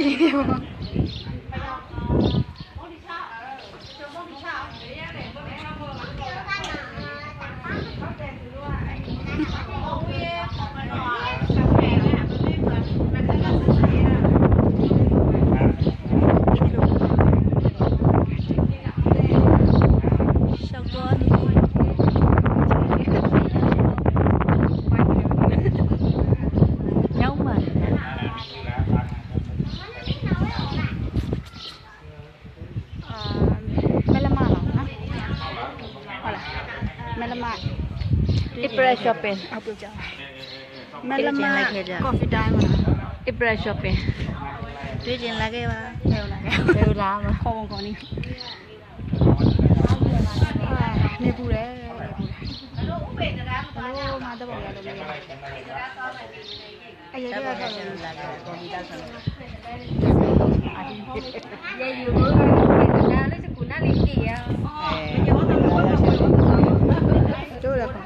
ကြီးနေပါApril shopping ဟုတ်ပြီကြာမလမ coffee time မှာ April shopping တွေ့ကျင်လာခဲ့ပါဘယ်လာမှာခေါ်ခေါ်နေနေပူတယ်ဥပေတရားမတော်ဘူးမာတော့ရတယ်လေအရေးကြီးတာဆက်လာခဲ့ကွန်ပျူတာဆက်ရေယူလို့ဒါလည်းစကူနာလေးကြည့်ရတို့ရပါ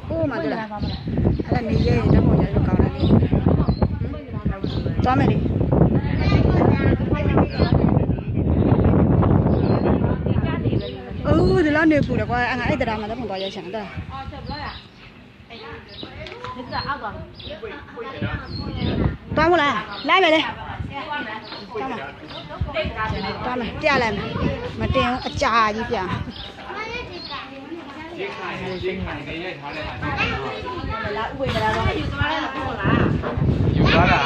ဟုတ်မှာတို့လားအဲ့ဒါနေရဲတော့ဟိုရတော့ကောင်းတယ်သွားမယ်လေအိုးဒီလောက်နေပူတယ်ကွာအဲ့တရားမှာတော့ပုံသွားရချင်တယ်အော်ဆက်ဘလားဒီကအောက်သွားမလားလိုက်မယ်လေသွားမယ်ပြလိုက်မယ်မတင်ဘူးအကြာကြီးပြလာဥပ္ပေဒါတော့ယူသွားတယ်ဟုတ်လားယူသွားတာ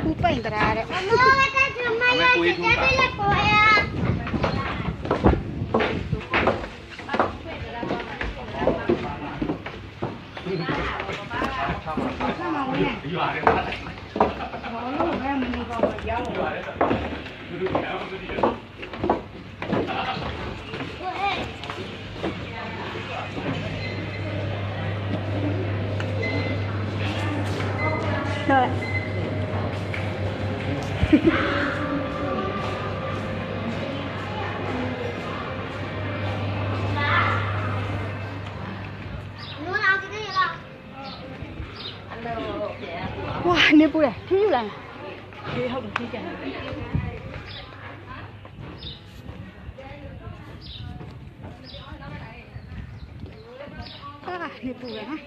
ဥပ္ပေဒါတဲ့မမကတည်းကမလာကြည့်တယ်လေပေါ်ရ对。哇，你不来，听又来了，你好，你讲。啊，你不来哈？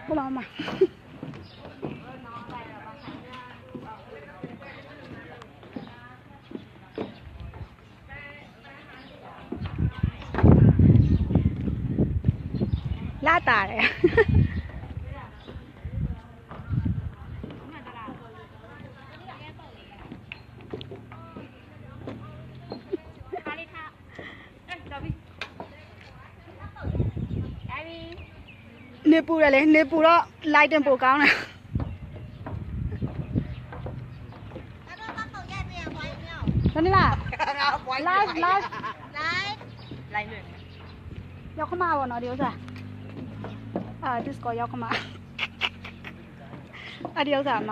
不忙嘛。拉大了呀！နေပူတယ်လေနေပူတော့လိုက်တင်ပို့ကောင်းတယ်ဒါနေလားလိုက်ရောက်ခမပါနော်ဒီဥစ္စာဒီစကောရောက်ခမဒီဥစ္စာအမ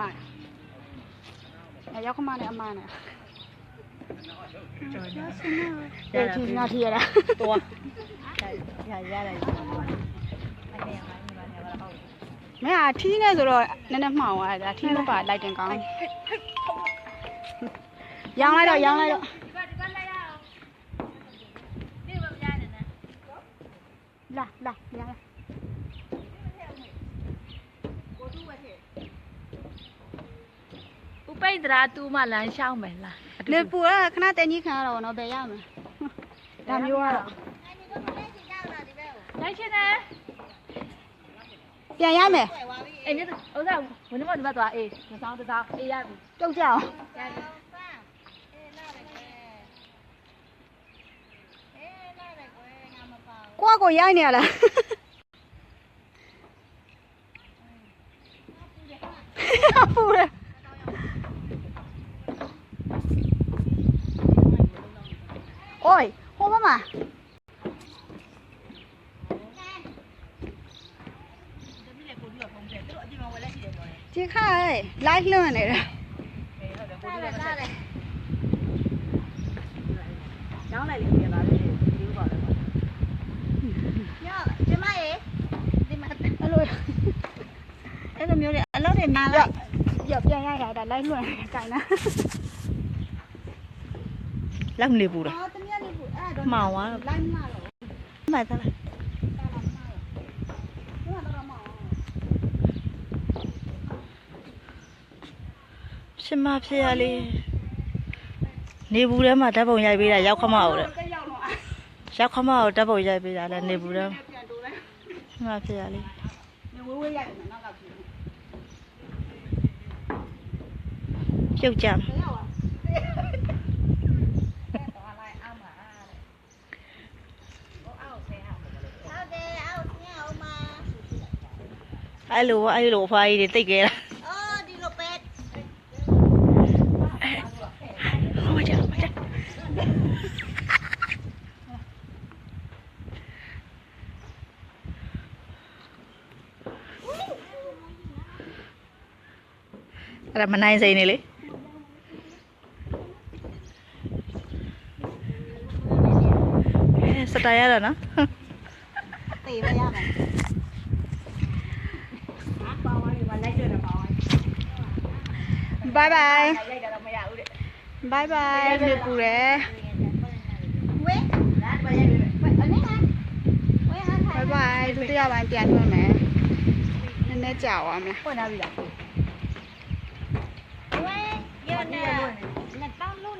ရောက်ခမနဲ့အမနဲ့ဒီငါထီရတာတော့ရတယ်မင်းကထီးနေဆိုတော့နည်းနည်းမှောင်သွားတာထီးမပါလိုက်တင်ကောင်းရောင်းလိုက်တော့လာဥပိတ်ရာတူမလမ်းရှောင်းမယ်လားနေပူကခဏတင်ကြီးခံရတော့နော်ဘယ်ရမလဲဒါမျိုးကတော့လိုက်ချင်တယ်ပြန်ရမယ်အေးမြတ်ဥစားဝင်မဒီဘက်သွားအေးမဆောင်တစားအေးရပြီတုတ်ကြအောင်ကိုရိုက်နေရလားပူတယ်โอ้ยဟိုဘက်မှာဒီခါလိုက်လွှင့်နေတယ်ရောင်းလိုက်လေပြန်လာလေဒီဥပါလေ နာလိုက်ရပြန်ရတာလိုက်လွှင့်ကြိုင်နာလောက်နေဘူးလားအော်တမရနေဘူးအဲ့တော့မောင်သွားလိုက်မလားမှတ်သားလားရှင်မဖြစ်ရလေနေဘူးထဲမှာဓာတ်ပုံရိုက်ပေးတာရောက်ခမအောင်တဲ့ရောက်ခမအောင်ဓာတ်ပုံရိုက်ပေးတာလည်းနေဘူးထဲမှာဖြစ်ရလေဝေးဝေးရိုက်မယ်နောက်ကပြုတ်ကြမယ်အဲ့လိုဖွားကြီးတွေတိတ်ခဲ့တာအော်ဒီလိုပဲဟိုကြအဲ့ဒါမနိုင်စိန်နေလေစတိုင်ရတာနော်တေးမရမယ်ဘိုင်ဘိုင်ဘိုင်ဘိုင်ပြေပူတယ်ဝေးဘိုင်ဘိုင်ဒုတိယပိုင်းပြန်ထွက်မယ်နည်းနည်းကြာသွားမယ်ဖွင့်လာပြီလားဝေးရနေ